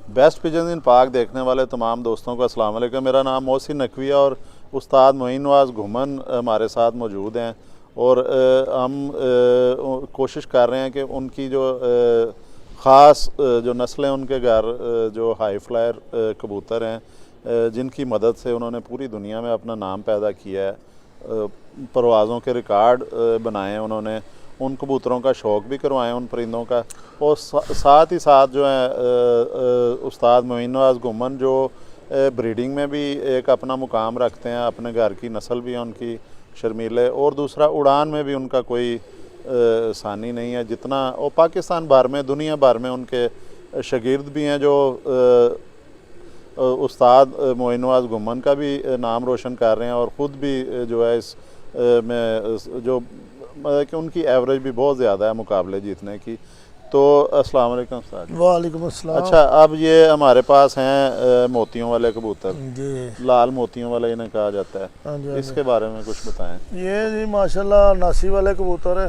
Best pigeon इन पाक देखने वाले तमाम दोस्तों को अस्सलाम वालेकुम। मेरा नाम मोहसिन नकवी और उस्ताद मोइन नवाज़ घुमन हमारे साथ मौजूद हैं और हम कोशिश कर रहे हैं कि उनकी जो ख़ास जो नस्लें उनके घर जो हाई फ्लायर कबूतर हैं जिनकी मदद से उन्होंने पूरी दुनिया में अपना नाम पैदा किया है, परवाज़ों के रिकॉर्ड बनाए हैं उन्होंने, उन कबूतरों का शौक़ भी करवाएं उन परिंदों का। और साथ ही साथ जो है उस्ताद मोइन नवाज़ घुमन जो ब्रीडिंग में भी एक अपना मुकाम रखते हैं, अपने घर की नस्ल भी है उनकी शर्मीले, और दूसरा उड़ान में भी उनका कोई सानी नहीं है जितना, और पाकिस्तान भर में दुनिया भर में उनके शागिर्द भी हैं जो उस्ताद मोइन नवाज़ घुमन का भी नाम रोशन कर रहे हैं और ख़ुद भी जो है इस में जो मतलब कि उनकी एवरेज भी बहुत ज़्यादा है मुकाबले जीतने की। तो अस्सलाम वालेकुम उस्ताद। वालेकुम अस्सलाम। अच्छा, अब ये हमारे पास हैं मोतियों वाले कबूतर जी, लाल मोतियों वाले इन्हें कहा जाता है। हाँ जी, इसके बारे में कुछ बताएं। ये जी माशाल्लाह नासी वाले कबूतर है।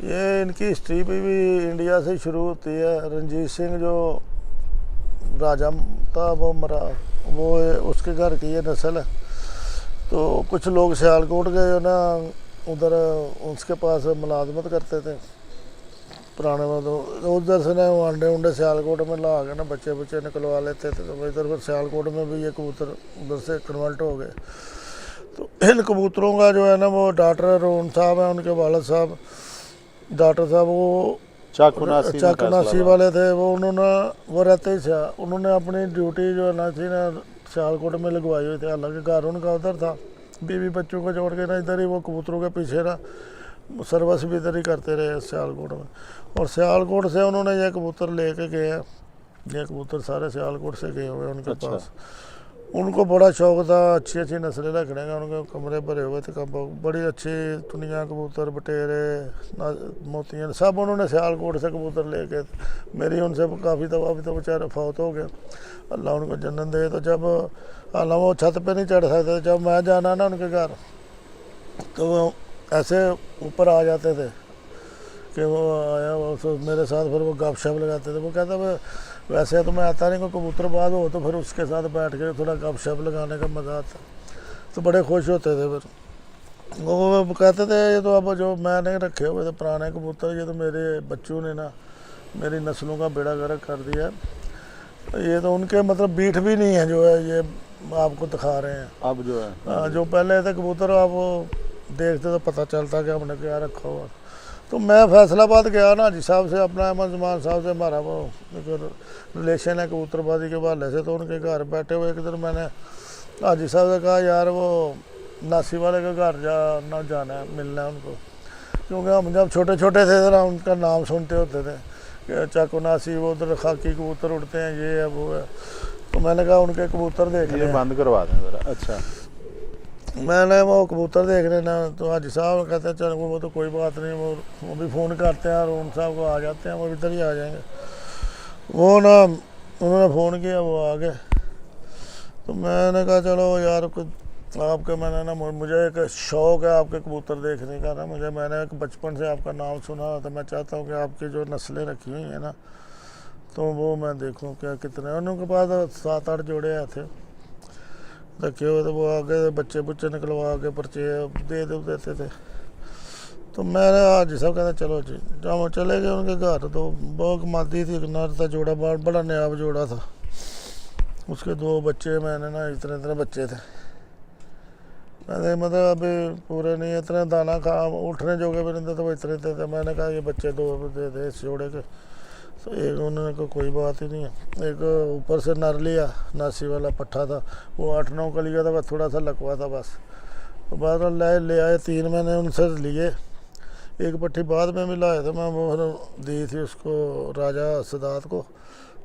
ये इनकी हिस्ट्री भी इंडिया से शुरू होती है। रंजीत सिंह जो राजा था वो मरा, वो उसके घर की ये नस्ल है। तो कुछ लोग सियालकोट गए ना, उधर उसके पास मुलाजमत करते थे पुराने में, तो उधर से ना अंडे उंडे सियालकोट में ला के ना बच्चे निकलवा लेते थे। तो इधर फिर सियालकोट में भी ये कबूतर उधर से कन्वर्ट हो गए। तो इन कबूतरों का जो है ना वो डॉक्टर रोन साहब हैं, उनके वालिद साहब डॉक्टर साहब वो चाकुनासी वाले थे। वो रहते ही उन्होंने अपनी ड्यूटी जो है ना थी ना सियालकोट में लगवाई हुई थी। हालांकि घर उनका उधर था, बीवी बच्चों को जोड़ के ना इधर ही वो कबूतरों के पीछे ना सर्विस भी इधर ही करते रहे सियालकोट में। और सियालकोट से उन्होंने ये कबूतर लेके गए हैं। ये कबूतर सारे सियालकोट से गए हुए उनके पास। उनको बड़ा शौक़ था अच्छी नस्लें रखने का, उनके कमरे भरे हुए थे। बड़ी अच्छी दुनिया कबूतर बटेरे मोतियाँ सब उन्होंने सियालकोट से कबूतर लेके। मेरी उनसे काफ़ी दफ़ा, अभी तो बेचारे फौत हो गए, अल्लाह उनको जन्नत दे। तो जब हालांकि वो छत पे नहीं चढ़ सकते, जब मैं जाना ना उनके घर तो वो ऐसे ऊपर आ जाते थे कि वो आया वो मेरे साथ, फिर वो गपशप लगाते थे। वो कहता वैसे तो मैं आता नहीं, कोई कबूतरबाज हो तो फिर उसके साथ बैठ के थोड़ा गपशप लगाने का मज़ा आता, तो बड़े खुश होते थे। फिर वो कहते थे ये तो अब जो मैंने रखे हुए थे पुराने कबूतर, ये तो मेरे बच्चों ने ना मेरी नस्लों का बेड़ा गर्क कर दिया। ये तो उनके मतलब बीट भी नहीं है जो है ये आपको दिखा रहे हैं अब जो है जो पहले थे कबूतर, आप वो देखते तो पता चलता कि हमने क्या रखा हुआ। तो मैं फैसलाबाद गया ना हाजी साहब से, अपना अहमद जमान साहब से हमारा वो रिलेशन है कबूतरबाजी के हवाले से। तो उनके घर बैठे हुए एक दिन मैंने हाजी साहब से कहा यार वो नासी वाले के घर जाना है, मिलना है उनको। क्योंकि हम जब छोटे छोटे थे ना उनका नाम सुनते होते थे कि चाकुनासी, वो उधर खाकी कबूतर उड़ते हैं, ये है वो है। तो मैंने कहा उनके कबूतर देख ले, बंद करवा दें ज़रा। अच्छा, मैंने वो कबूतर देखने ना, तो हाजी साहब कहते हैं चल वो तो कोई बात नहीं, वो भी फ़ोन करते हैं, रोन साहब को आ जाते हैं, वो इधर ही आ जाएंगे। वो ना उन्होंने फ़ोन किया, वो आ गए। तो मैंने कहा चलो यार आपके, मैंने ना मुझे एक शौक़ है आपके कबूतर देखने का ना, मैंने एक बचपन से आपका नाम सुना, तो मैं चाहता हूँ कि आपकी जो नस्लें रखी हुई हैं ना तो वो मैं देखूँ क्या कितने। उनके पास 7-8 जोड़े आए थे रखे हुए, तो वो आगे बच्चे निकलवा के पर्चे देते थे। तो मैंने आज सब कहते चलो जी, जब हम चले गए उनके घर तो बहुत मादी थी, नर था जोड़ा, बड़ा नायाब जोड़ा था। उसके 2 बच्चे, मैंने ना इतने बच्चे थे, मैंने मतलब अभी पूरे नहीं, इतने दाना खा उठने जोगे भी नहीं थे, तो वो इतने थे। तो मैंने कहा ये बच्चे 2 दे दे इस जोड़े के। तो एक उन्होंने कहा कोई बात ही नहीं है। एक ऊपर से नर लिया, नासी वाला पट्ठा था, वो 8-9 का लिया था, बस थोड़ा सा लकवा था बस। तो बाद में ले आए 3 मैंने उनसे लिए, एक पट्टी बाद में भी लाए थे मैं, वो दी थी उसको राजा सदात को।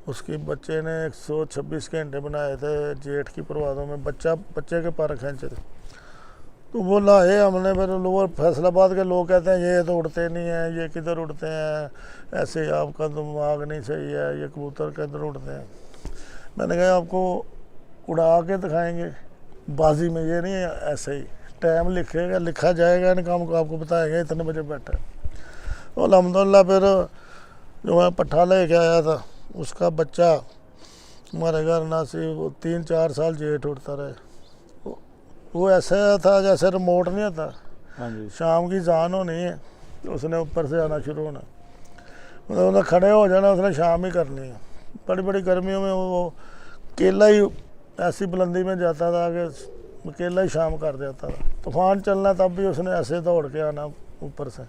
उसकी बच्चे ने 126 घंटे बनाए थे जेठ की परवाज़ों में, बच्चे के पर खींचे थे। तो वो लाए हमने, फिर लोग फैसलाबाद के लोग कहते हैं ये तो उड़ते नहीं हैं, ये किधर उड़ते हैं, ऐसे आपका दिमाग नहीं सही है, ये कबूतर किधर उड़ते हैं। मैंने कहा आपको उड़ा के दिखाएंगे बाजी में, ये नहीं है ऐसे ही टाइम लिखा जाएगा, इन काम को आपको बताएंगे इतने बजे बैठे। तो अल्हम्दुलिल्लाह फिर जो मैं पट्ठा लेके आया था उसका बच्चा हमारे घर नासी वो 3-4 साल जेठ उड़ता रहे। वो ऐसा था जैसे रिमोट नहीं होता, हाँ जी। शाम की जान होनी है तो उसने ऊपर से आना शुरू होना, मतलब उसने खड़े हो जाना, उसने शाम ही करनी है। बड़ी बड़ी गर्मियों में वो केला ही ऐसी बुलंदी में जाता था कि अकेला ही शाम कर देता था। तूफान चलना तब भी उसने ऐसे दौड़ के आना ऊपर से।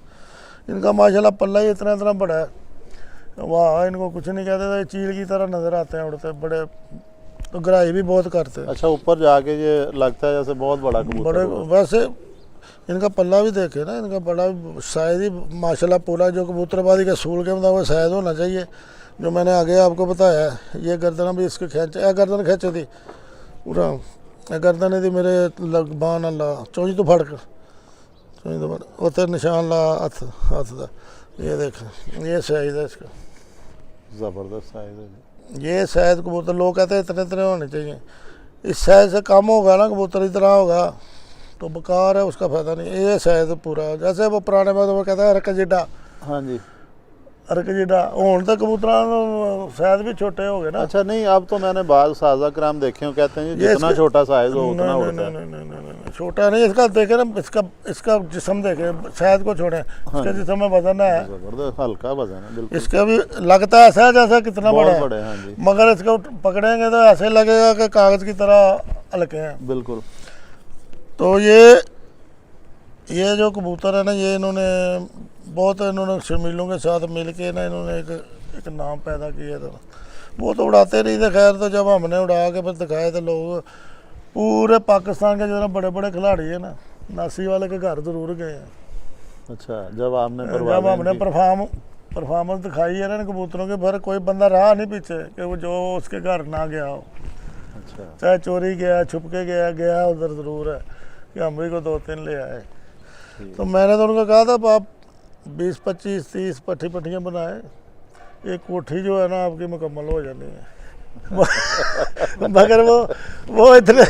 इनका माशाल्लाह पल्ला ही इतना इतना बड़ा है, वाह, इनको कुछ नहीं कहते थे, चील की तरह नज़र आते हैं उड़ते बड़े, तो गहराई भी बहुत करते हैं। अच्छा, ऊपर जाके ये लगता है जैसे बहुत बड़ा कबूतर बड़े हो। वैसे इनका पल्ला भी देखे ना, इनका बड़ा शायद ही माशाल्लाह पूरा जो कबूतरबाजी का सूल के मुताबिक शायद होना चाहिए। जो मैंने आगे आपको बताया है, ये गर्दन भी इसके खींच, गर्दन खींची थी पूरा, गर्दन थी मेरे लग बान अल्लाह चोई तो फड़ कर, चोई तो फड़ उतर निशान ला हथ हथ का, ये देख, ये शायद है इसका, ज़बरदस्त साइज है। ये शायद कबूतर लोग कहते हैं इतने इतने होने चाहिए, इस साइज से कम होगा ना कबूतर इतना होगा तो बेकार है, उसका फ़ायदा नहीं। ये शायद पूरा जैसे वो पुराने में तो वो कहता है अरक जिड्डा, हाँ जी, अरक जिड्डा हूँ तो कबूतर शायद भी छोटे हो गए ना। अच्छा नहीं, अब तो मैंने बाद साजा कराम देखे हो, कहते हैं जितना छोटा साइज हो उतना उड़ता है। नहीं, छोटा नहीं, इसका देखे ना, इसका जिस्म देखे, शायद को छोड़े, इसका जिस्म में वजन है, जबरदस्त हल्का वजन है बिल्कुल, इसका भी लगता है ऐसा जैसा कितना बड़ा बहुत बड़े है, हैं। हाँ जी, मगर इसको पकड़ेंगे तो ऐसे लगेगा कि कागज़ की तरह हल्के हैं बिल्कुल। तो ये जो कबूतर है ना, ये इन्होंने बहुत, इन्होंने शर्मीलों के साथ मिल के ना इन्होंने एक नाम पैदा किया था। वो तो उड़ाते नहीं थे खैर, तो जब हमने उड़ा के फिर दिखाए तो लोग पूरे पाकिस्तान के जो ना बड़े बड़े खिलाड़ी है ना, नासी वाले के घर ज़रूर गए हैं। अच्छा, जब हमने परफॉर्मेंस दिखाई है ना कबूतरों के, फिर कोई बंदा रहा नहीं पीछे कि वो जो उसके घर ना गया हो, अच्छा, चाहे चोरी गया, छुप के गया उधर ज़रूर है कि हम भी को 2-3 ले आए। तो मैंने तो उनको कहा था आप 20, 25, 30 पट्टियाँ बनाए, एक कोठी जो है ना आपकी मुकम्मल हो जानी है। मगर वो इतने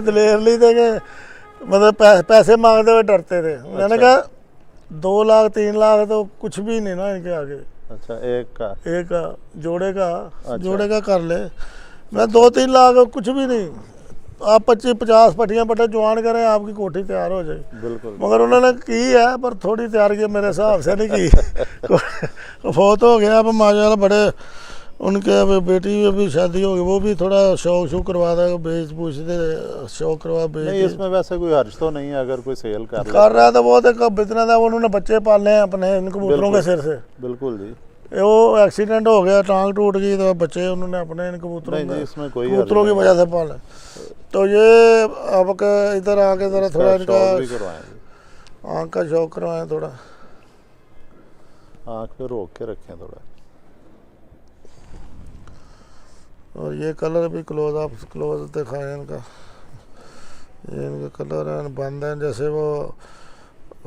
दलेर नहीं थे कि मतलब पैसे मांगते हुए डरते थे। मैंने कहा 2 लाख 3 लाख तो कुछ भी नहीं ना इनके आगे। अच्छा, एक का जोड़े का अच्छा। जोड़े का कर ले, मैं 2-3 लाख कुछ भी नहीं, आप 25-50 पट्टियाँ बटे जवान करें, आपकी कोठी तैयार हो जाए। बिल्कुल। मगर उन्होंने की है पर थोड़ी तैयार की, मेरे हिसाब से नहीं की। फोत हो गया अब माशाल्लाह, बड़े उनके अब बेटी भी शादी हो गई, वो भी थोड़ा शौक करवा देगा, बेच पूछ दे, शौक करवा बेच। नहीं, इसमें वैसे कोई हर्ज तो नहीं है अगर कोई सेल कर रहा था, वो तो इतना था, उन्होंने बच्चे पाले हैं अपने इन कबूतरों के सिर से। बिल्कुल जी, वो एक्सीडेंट हो गया, टांग टूट गई, तो बच्चे उन्होंने अपने इन कबूतरों की वजह से पाले। तो ये अब इधर आके ज़रा थोड़ा इनका आँख का शौक करवाएं, थोड़ा आँख पे रोक के रखें थोड़ा। और ये कलर भी क्लोज दिखाएं इनका, ये इनका कलर है, बंद है जैसे वो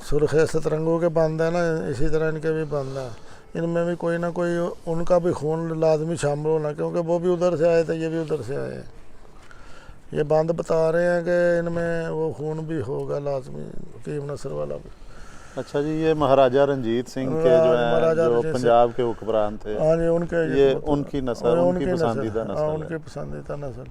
सुर्ख सतरंगों के बंद है ना, इसी तरह इनके भी बंद है। इनमें भी कोई ना कोई उनका भी खून लाजमी शामिल होना, क्योंकि वो भी उधर से आए थे, ये भी उधर से आए हैं। ये बंद बता रहे हैं कि इनमें वो खून भी होगा लाजमी, कीम नसर वाला भी। अच्छा जी, ये महाराजा रंजीत सिंह के जो है, जो पंजाब के हुक्मरान थे, हाँ जी, उनके ये उनकी नस्ल, उनकी पसंदीदा नस्ल। हाँ, उनकी पसंदीदा नस्ल।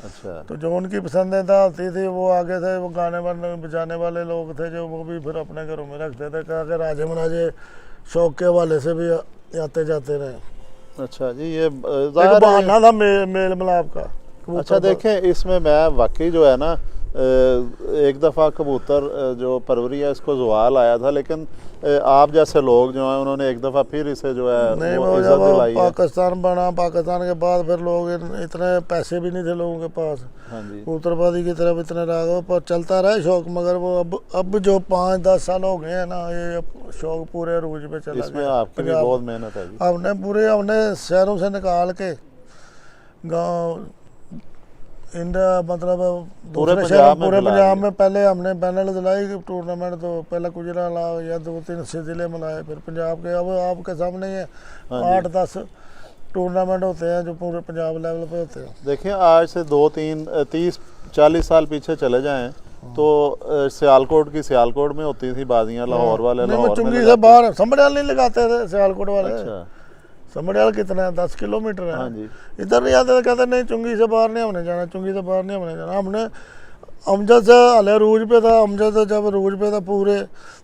अच्छा, तो जो उनकी पसंदीदा होती थी वो आगे थे, वो गाने बजाने वाले लोग थे जो, वो भी फिर अपने घरों में रखते थे, कहा कि राजे महाराजे शौक के हवाले से भी आते जाते रहे। अच्छा जी, ये बहाना था मेल मिलाप का। अच्छा देखें, इसमें मैं वाकई जो है ना, एक दफ़ा कबूतर जो परवरी है इसको ज़वाल आया था, लेकिन आप जैसे लोग जो हैं उन्होंने एक दफ़ा फिर इसे जो है वो इज्जत दिलाई है। पाकिस्तान बना, पाकिस्तान के बाद फिर लोग इतने पैसे भी नहीं थे लोगों के पास, हाँ जी, कबूतरबाजी की तरफ इतने रागो पर चलता रहा शौक, मगर वो अब जो 5-10 साल हो गए हैं ना, ये शौक पूरे रूज पे चला गया। इसमें आपकी भी बहुत मेहनत है जी। हमने शहरों से निकाल के गाँव इंडिया, मतलब पूरे पंजाब में पहले हमने पैनल दिलाई टूर्नामेंट, तो पहले गुजरा ला या 2-3 ज़िले में लाए, फिर पंजाब के, अब आपके सामने ये 8-10 टूर्नामेंट होते हैं जो पूरे पंजाब लेवल पे होते हैं। देखिए, आज से 2-3-30-40 साल पीछे चले जाएं तो सियालकोट में होती थी बाजियां, लाहौर वाले लाहौर चुंगी से बाहर संभड़ियाल नहीं लगाते थे सियालकोट वाले। अच्छा, समड़ियाल कितना है, 10 किलोमीटर है। हाँ जी। इधर नहीं आते तो कहते नहीं चुंगी से बाहर नहीं हमने जाना, चुंगी से बाहर नहीं हमने जाना। हमने अमजद से हले रूज पे था, अमजद से जब रूज पे था पूरे,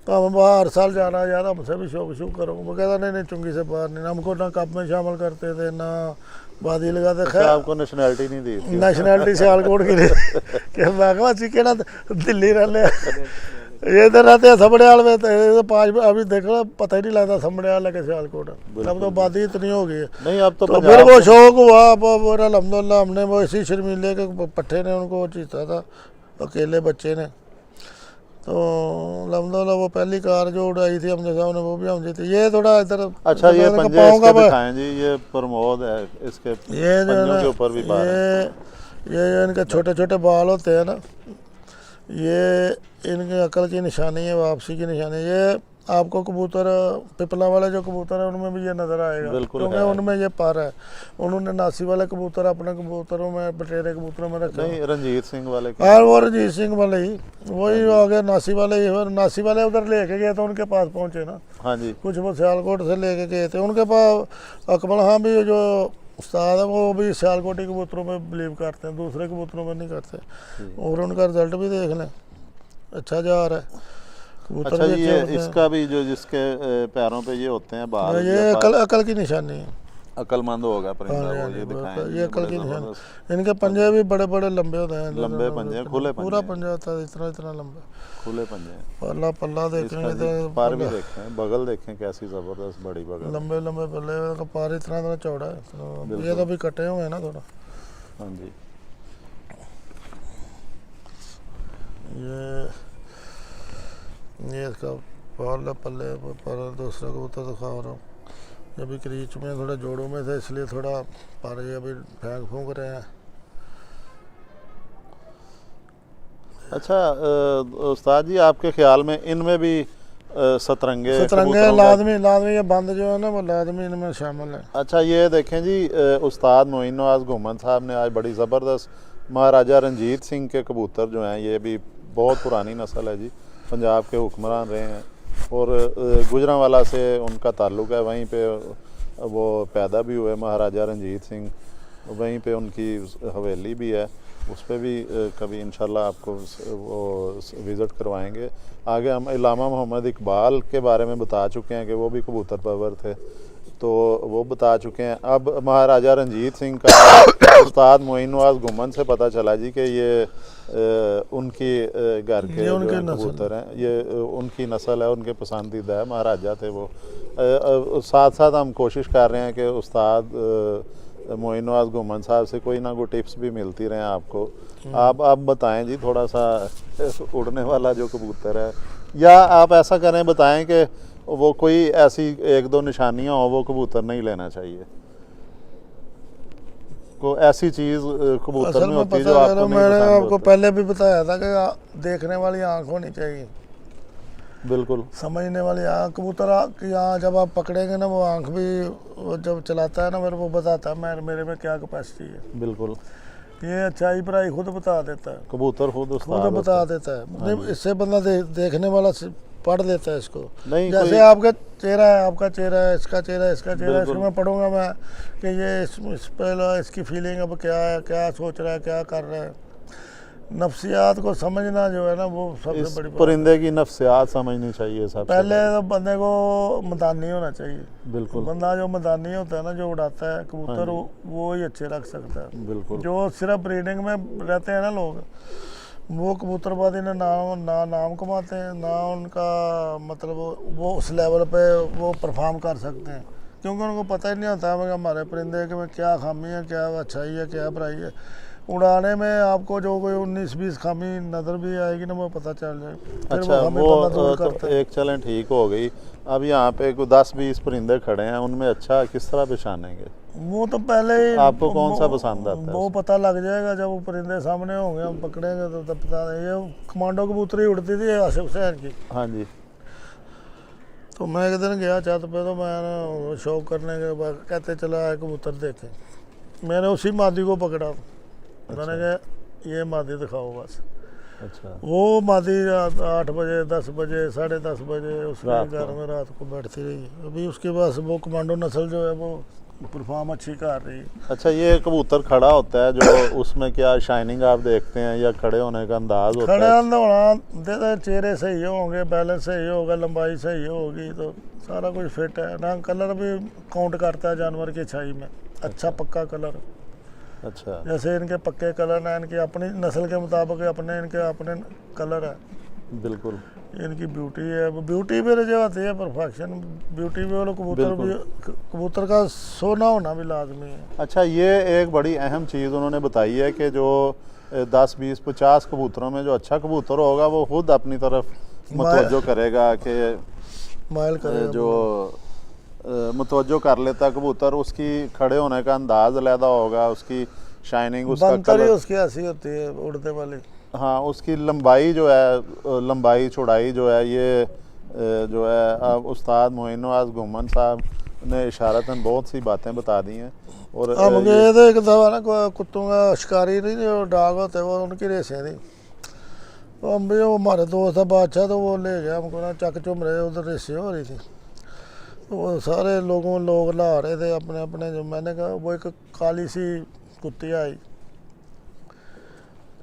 तो हम वहाँ हर साल जाना यार, हमसे भी शौक शौक करो। वो कहता नहीं नहीं चुंगी से बाहर नहीं, हमको ना कप में शामिल करते थे ना बादी लगाते। अच्छा, आपको नेशनैलिटी नहीं दी थी? नेशनैलिटी सियालकोट की कि मैं कहा केड़ा दिल्ली रहने, ये इधर रहते हैं समड़ियाल में, तो 5 अभी देखो पता ही नहीं लगता समड़ियाल है कि सियालकोट। अब तो आबादी इतनी हो गई है। नहीं, अब तो फिर वो शौक हुआ, अब अल्हम्दुलिल्लाह हमने वो इसी शर्मीले के पट्टे ने उनको जीता था, अकेले बच्चे ने। तो अल्हम्दुलिल्लाह वो पहली कार जो उड़ाई थी हमने साहब ने, वो भी हम जीते। ये थोड़ा इधर अच्छा, ये पंजे इसके दिखाएं जी, ये प्रमोद है, इसके ये जो है पंजों ना, के ऊपर भी बाल है। ये इनके छोटे छोटे बाल होते हैं ना, ये इनकी अकल की निशानी है, वापसी की निशानी है। ये आपको कबूतर पिपला वाले जो कबूतर है उनमें भी ये नज़र आएगा, क्योंकि उनमें ये पर है। उन्होंने नासी वाले कबूतर अपने कबूतरों में, बटेरे कबूतरों में रखे। नहीं, रंजीत सिंह वाले और वो रंजीत सिंह वाले ही, वही आ गए नासी वाले ही। नासी वाले उधर लेके गए थे, उनके पास पहुँचे ना। हाँ जी। कुछ वो सियालकोट से लेके गए थे, उनके पास अकमल हाँ भी जो उस्ताद है वो भी सियालकोटी कबूतरों में बिलीव करते हैं, दूसरे कबूतरों में नहीं करते। और उनका रिजल्ट भी देख लें, अच्छा जा रहा है। अच्छा, ये इसका भी जो जिसके पैरों पे ये होते हैं बाल, ये अकल की निशानी है, अकलमंद होगा परिंदा वो। ये दिखाएं, ये अकल की निशानी। इनके पंजे भी बड़े बड़े लंबे होते हैं, लंबे पंजे, खुले पंजे, पूरा पंजा होता है इतना इतना लंबा, खुले पंजे। पल्ला पल्ला देखेंगे तो पार भी देखें, बगल देखें कैसी जबरदस्त बड़ी बगल, लंबे लंबे पल्ले का पार इतना इतना चौड़ा है। तो ये तो भी कटे हुए हैं ना थोड़ा। हाँ जी। ये इसका पाला पल्ले पर दूसरा कबूतर दिखा रहा हूँ। अभी क्रीच में थोड़ा जोड़ों में था, इसलिए थोड़ा पारे अभी फेंक फूंक रहे हैं। अच्छा उस्ताद जी, आपके ख्याल में इनमें भी सतरंगे लाजमी ये बंद जो है ना वो लाजमी इनमें शामिल है। अच्छा, ये देखें जी, उस्ताद मोइन नवाज घुमन साहब ने आज बड़ी ज़बरदस्त महाराजा रंजीत सिंह के कबूतर जो हैं, ये भी बहुत पुरानी नस्ल है जी, पंजाब के हुक्मरान रहे हैं और गुजरांवाला से उनका ताल्लुक़ है, वहीं पे वो पैदा भी हुए महाराजा रंजीत सिंह, वहीं पे उनकी हवेली भी है, उस पर भी कभी इंशाल्लाह आपको वो विज़िट करवाएंगे। आगे हम इलामा मोहम्मद इकबाल के बारे में बता चुके हैं कि वो भी कबूतर परवर थे, तो वो बता चुके हैं। अब महाराजा रंजीत सिंह का उस्ताद मोइन नवाज घुमन से पता चला जी कि ये उनकी घर के कबूतर हैं, ये उनकी नस्ल है, उनके पसंदीदा है, महाराजा थे वो। साथ साथ हम कोशिश कर रहे हैं कि उस्ताद मोइन नवाज घुमन साहब से कोई ना कोई टिप्स भी मिलती रहें आपको। आप बताएं जी थोड़ा सा उड़ने वाला जो कबूतर है, या आप ऐसा करें, बताएं कि वो कोई ऐसी 1-2 निशानियां हो वो कबूतर नहीं लेना चाहिए, को ऐसी चीज़ कबूतर में होती है जो आपको नहीं मैंने पसंद आपको पहले भी बताया था कि देखने वाली आँख होनी चाहिए, बिल्कुल समझने वाली आँख। कबूतर की आँख जब आप पकड़ेंगे ना, वो आँख भी वो जब चलाता है ना, फिर वो बताता है मेरे में क्या कैपेसिटी है। बिल्कुल, ये अच्छाई बुराई खुद बता देता है, कबूतर खुद बता देता है। इससे बंदा देखने वाला पढ़ लेता है इसको। नहीं, जैसे आपका चेहरा है, आपका चेहरा है, इसका चेहरा है, इसका चेहरा है, इसको मैं पढ़ूंगा मैं कि ये इस पहला इसकी फीलिंग अब क्या है, क्या सोच रहा है, क्या कर रहा है। नफ्सियात को समझना जो है ना वो सबसे बड़ी परिंदे की नफ्सियात समझनी चाहिए सबसे पहले। तो बंदे को मैदानी होना चाहिए, बिल्कुल। बंदा जो मैदानी होता है ना, जो उड़ाता है कबूतर, वो ही अच्छे रख सकता है। बिल्कुल। जो सिर्फ ब्रीडिंग में रहते हैं ना लोग, वो कबूतरबाजी ने ना नाम कमाते हैं, ना उनका मतलब वो उस लेवल पे वो परफॉर्म कर सकते हैं, क्योंकि उनको पता ही नहीं होता है हमारे परिंदे के में क्या खामी है, क्या अच्छाई है, क्या बुराई है। उड़ाने में आपको जो कोई 19-20 खामी नज़र भी आएगी ना, वो पता चल जाए। अच्छा, वो तो एक चलें ठीक हो गई। अब यहाँ पे कोई 10-20 परिंदे खड़े हैं, उनमें अच्छा किस तरह पहचानेंगे? वो तो पहले ही आपको कौन सा पसंद आता है? वो पता लग जाएगा जब वो परिंदे सामने होंगे, हम पकड़ेंगे तो तब पता नहीं। ये कमांडो कबूतरी उड़ती थी आसिफ हुसैन की। हाँ जी। तो मैं एक दिन गया छत पे, तो मैं शौक करने के बाद कहते चला आए कबूतर देखे, मैंने उसी मादी को पकड़ा। मैंने कहा ये मादी दिखाओ बस। अच्छा। वो मादी रात 8 बजे 10 बजे 10:30 बजे उसके रात को? घर में रात को बैठती रही। अभी उसके पास वो कमांडो नस्ल जो है वो परफॉर्म अच्छी कर रही है। अच्छा, ये कबूतर खड़ा होता है जो उसमें क्या शाइनिंग आप देखते हैं या खड़े होने का अंदाज होता खड़े है? होना दे चेहरे सही होंगे, बैलेंस सही होगा, लंबाई सही होगी तो सारा कुछ फिट है ना। कलर भी काउंट करता है जानवर की छाई में, अच्छा पक्का कलर। अच्छा। जैसे इनके पक्के कलर हैं, इनकी अपनी नस्ल के मुताबिक अपने कलर है। बिल्कुल। इनकी ब्यूटी है, वो ब्यूटी भी जो आती है परफेक्शन, ब्यूटी भी वो कबूतर का सोना होना भी लाजमी है। अच्छा, ये एक बड़ी अहम चीज़ उन्होंने बताई है कि जो 10 20 50 कबूतरों में जो अच्छा कबूतर होगा वो खुद अपनी तरफ मुतवज्जो करेगा कि माइल करेगा जो मुतवज्जो कर लेता कबूतर, उसकी खड़े होने का अंदाज अलहदा होगा, उसकी शाइनिंग, उसका बनतर ही कलर, उसकी ऐसी होती है उड़ने वाली। हाँ, उसकी लंबाई जो है, लंबाई चौड़ाई जो है, ये जो है अब उस्ताद मोइन नवाज घुमन साहब ने इशारतन बहुत सी बातें बता दी हैं। और हम गए थे एक दफ़ा ना, कुत्तों का शिकारी नहीं जो डॉग होते वो उनकी रेसें थी, तो हम भी वो हमारे दोस्त था बादशाह, तो वो ले गया हमको ना, चक चुम रहे उधर रेसें हो रही थी, तो वो सारे लोग ला रहे थे अपने अपने। जो मैंने कहा वो एक काली सी कुत्ती आई,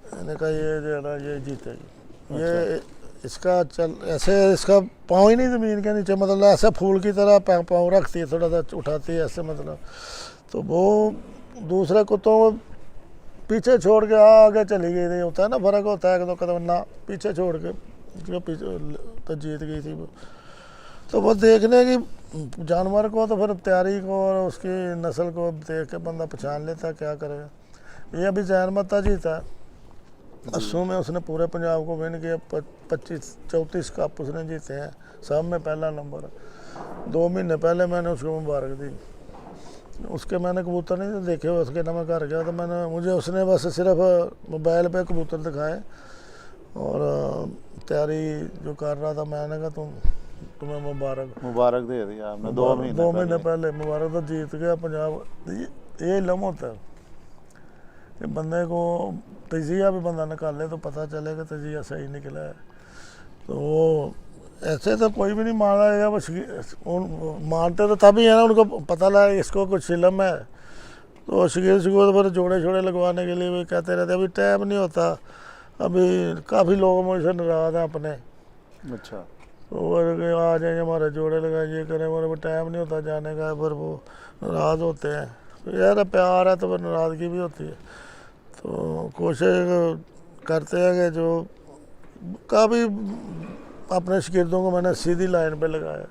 मैंने कहा ये जो है ना ये जीतेगी। ये इसका चल ऐसे, इसका पाँव ही नहीं ज़मीन के नीचे, मतलब ऐसे फूल की तरह पाँव रखती है, थोड़ा सा उठाती है ऐसे, मतलब। तो वो दूसरे कुत्तों को पीछे छोड़ के आगे चली गई थी। होता है ना, फ़र्क होता है, एक दो कदम ना पीछे छोड़ के जो पीछे तो जीत गई थी वो। तो वो देखने की जानवर को तो फिर तैयारी को और उसकी नस्ल को देख के बंदा पहचान लेता है क्या करेगा। ये अभी जैन मत्ता जीता है 80 में, उसने पूरे पंजाब को विन किया, 25-34 कप उसने जीते हैं, सब में पहला नंबर है। 2 महीने पहले मैंने उसको मुबारक दी। उसके मैंने कबूतर नहीं देखे हुए, उसके ना मैं घर गया तो मुझे उसने बस सिर्फ मोबाइल पे कबूतर दिखाए और तैयारी जो कर रहा था, मैंने कहा तुम्हें मुबारक दे दिया आपने 2 महीने पहले मुबारक, तो जीत गया पंजाब। ये इलम होता है कि बंदे को तजिया भी बंदा निकाले तो पता चलेगा तजिया सही निकला है। तो वो ऐसे तो कोई भी नहीं मान रहा, बस मानते तो तभी है ना, उनको पता लगा इसको कुछ इलम है, तो शिगिर फिर जोड़े छोड़े लगवाने के लिए भी कहते रहते, अभी टाइम नहीं होता, अभी काफ़ी लोग मुझसे नाराज़ हैं अपने। अच्छा। तो आ जाए हमारे जोड़े लगाए, ये करें, वो टाइम नहीं होता जाने का, फिर वो नाराज़ होते हैं। तो यार प्यार है तो फिर नाराज़गी भी होती है। तो कोशिश करते हैं कि जो काफ़ी अपने शागिर्दों को मैंने सीधी लाइन पे लगाया।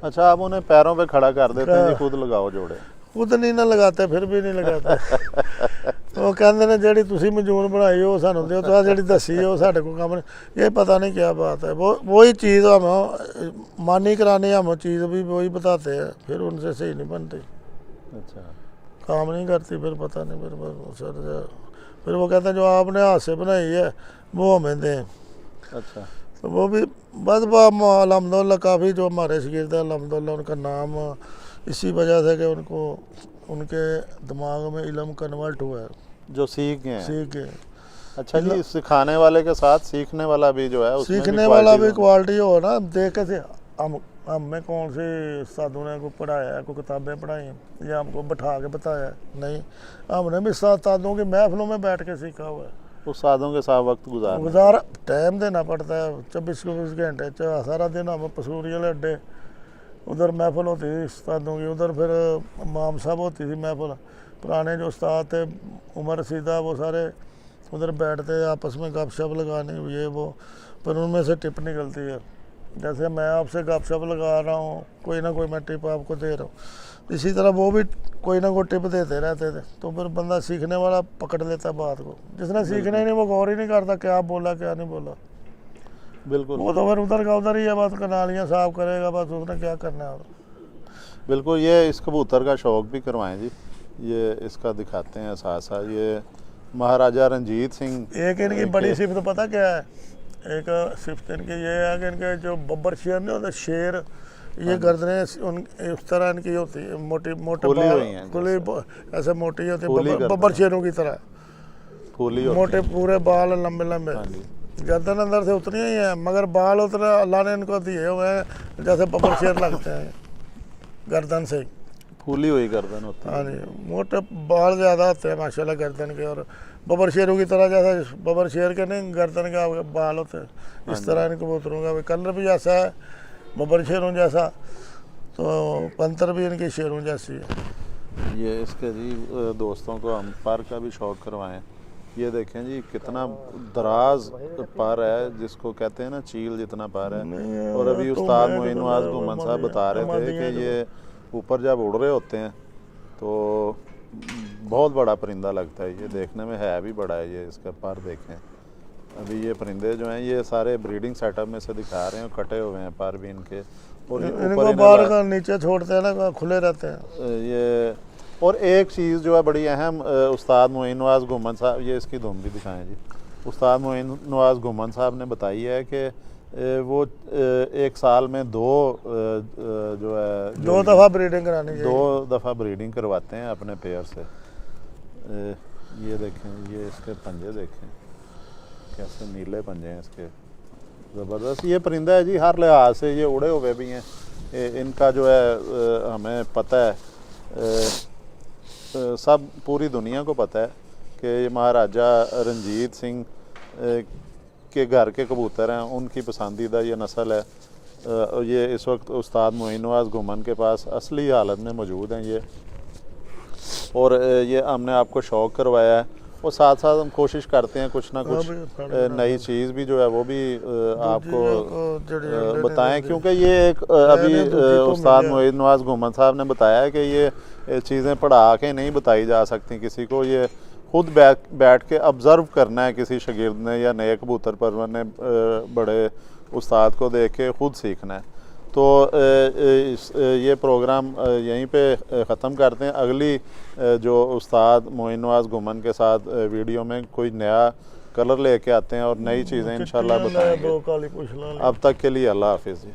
अच्छा, आप उन्हें पैरों पे खड़ा कर देते हैं जी, खुद लगाओ जोड़े? खुद नहीं ना लगाते, फिर भी नहीं लगाते। वो कहते ने ਜਿਹੜੀ ਤੁਸੀਂ ਮਜੂਨ ਬਣਾਈ ਉਹ ਸਾਨੂੰ ਦਿਓ, तो ਜਿਹੜੀ ਦੱਸੀ ਉਹ ਸਾਡੇ को काम नहीं। ये पता नहीं क्या बात है, वही चीज़ हम मानी करानी, हम चीज़ भी वही बताते हैं, फिर उनसे सही नहीं बनती। अच्छा। काम नहीं करती, फिर पता नहीं, फिर वो कहते हैं जो आपने हाथ से बनाई है वो हमें दें। अच्छा। तो वो भी बस अलहमदुलिल्लाह काफ़ी जो हमारे शागिर्द हैं अलहमदुलिल्लाह उनका नाम इसी वजह से कि उनको उनके दिमाग में इल्म कन्वर्ट हुआ है, जो सीख गए हैं। सीख गए। अच्छा जी, सिखाने वाले के साथ सीखने वाला भी जो है, उसमें सीखने वाला भी क्वालिटी हो ना, देख के हमें कौन से उस्तादों ने को पढ़ाया है, को किताबें पढ़ाई हैं या हमको बैठा के बताया है, नहीं, हमने भी उस्तादों की महफिलों में बैठ के सीखा हुआ है। उस्तादों के साथ वक्त गुजार टाइम देना पड़ता है, 24 घंटे सारा दिन। हम पसूरी वाले अड्डे उधर महफिल होती थी उस्तादों की, उधर फिर इमाम साहब होती थी महफिल, पुराने जो उस्ताद थे उमर रसीदा, वो सारे उधर बैठते आपस में गपशप लगाने, ये वो, पर उनमें से टिप निकलती है। जैसे मैं आपसे गपशप लगा रहा हूँ, कोई ना कोई मैं टिप आपको दे रहा हूँ, इसी तरह वो भी कोई ना कोई टिप देते रहते थे। तो फिर बंदा सीखने वाला पकड़ लेता बात को, जिसने सीखना ही नहीं वो गौर ही नहीं करता क्या बोला क्या नहीं बोला। बिल्कुल। वो तो फिर उधर का उधर ही है, बस कनालियाँ साफ करेगा, बस उसने क्या करना है। बिल्कुल। ये इस कबूतर का शौक़ भी करवाएं जी, ये इसका दिखाते हैं साथ साथ। ये महाराजा रंजीत सिंह। एक इनकी बड़ी सिफत पता क्या है, एक सिफत इनकी ये है कि इनके जो बब्बर शेर नहीं होते, शेर, ये गर्दनें उस तरह इनकी होती है, मोटी खुली ऐसे मोटी होती है, बब्बर शेरों की तरह, मोटे पूरे बाल लंबे लंबे। गर्दन अंदर से उतरी ही है, मगर बाल उतरे अल्लाह ने इनको दिए हुए हैं जैसे बबर शेर लगते हैं गर्दन से ही। फूली हुई गर्दन होती है। हाँ जी, मोटे बाल ज़्यादा होते हैं माशाल्लाह गर्दन के, और बबर शेरों की तरह, जैसा बबर शेर के नहीं गर्दन का बाल होते हैं, इस तरह इन कबूतरों का भी कलर भी जैसा है बबर शेरों जैसा, तो पंतर भी इनकी शेरों जैसी है। ये इसके जी दोस्तों को हम पर का भी शौक करवाएं। ये देखें जी कितना दराज पर है, जिसको कहते हैं ना चील जितना पर है। और अभी उस्ताद मोइन नवाज घुमन साहब बता रहे थे कि ये ऊपर जब उड़ रहे होते हैं तो बहुत बड़ा परिंदा लगता है। ये देखने में है भी बड़ा है। ये इसका पर देखें। अभी ये परिंदे जो हैं ये सारे ब्रीडिंग सेटअप में से दिखा रहे हैं, कटे हुए हैं पर भी इनके। और ये इनको ऊपर बाहर का नीचे छोड़ते हैं ना, खुले रहते हैं ये। और एक चीज़ जो है बड़ी अहम, उस्ताद मोइन नवाज घुमन साहब, ये इसकी धुन भी दिखाएं जी। उस्ताद मोइन नवाज घुमन साहब ने बताई है कि वो एक साल में जो है 2 दफ़ा ब्रीडिंग करानी चाहिए। 2 दफ़ा ब्रीडिंग करवाते हैं अपने पेयर से। ये देखें, ये इसके पंजे देखें कैसे नीले पंजे हैं इसके, ज़बरदस्त। ये परिंदा है जी, हर लिहाज से ये उड़े हुए भी हैं। इनका जो है हमें पता है, सब पूरी दुनिया को पता है कि ये महाराजा रंजीत सिंह के घर के कबूतर हैं, उनकी पसंदीदा ये नस्ल है। ये इस वक्त उस्ताद मोइन नवाज घुमन के पास असली हालत में मौजूद हैं ये। और ये हमने आपको शौक़ करवाया है, और साथ साथ हम कोशिश करते हैं कुछ ना कुछ नई चीज़ भी जो है वो भी आपको बताएं, क्योंकि ये एक अभी उस्ताद मोइन नवाज घुमन साहब ने बताया है कि ये चीज़ें पढ़ा के नहीं बताई जा सकती किसी को। ये खुद बैठ के ऑब्ज़र्व करना है किसी शागिर्द ने या नए कबूतर परवर ने, बड़े उस्ताद को देख के खुद सीखना है। तो ये प्रोग्राम यहीं पे ख़त्म करते हैं। अगली जो उस्ताद मोइन नवाज घुमन के साथ वीडियो में कोई नया कलर लेके आते हैं और नई चीज़ें इंशाल्लाह बताएंगे। अब तक के लिए अल्लाह हाफिज़ जी।